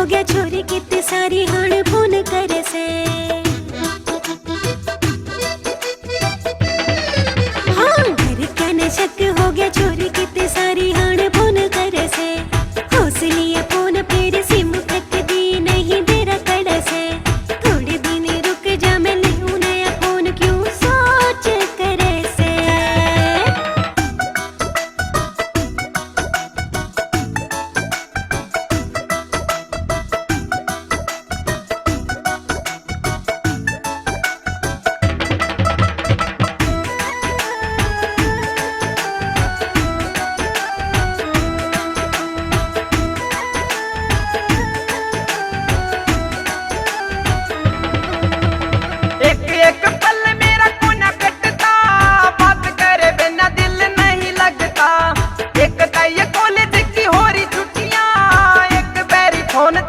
गया छोरी कितनी सारी हाण फोन करे से। हाँ घर कने शक हो गया छोरी कितनी सारी हाण फोन करे से। हौसलिया फोन फिर सिम फेंक दी नहीं दे रहा कड़ से। थोड़े दिन रुक जा मैं लूं नया फोन क्यों सोच करे से। एक पल मेरा कोना कटता, बात करे बिना दिल नहीं लगता। एक कॉलेज की हो रही छुट्टियां, एक बैरी फोन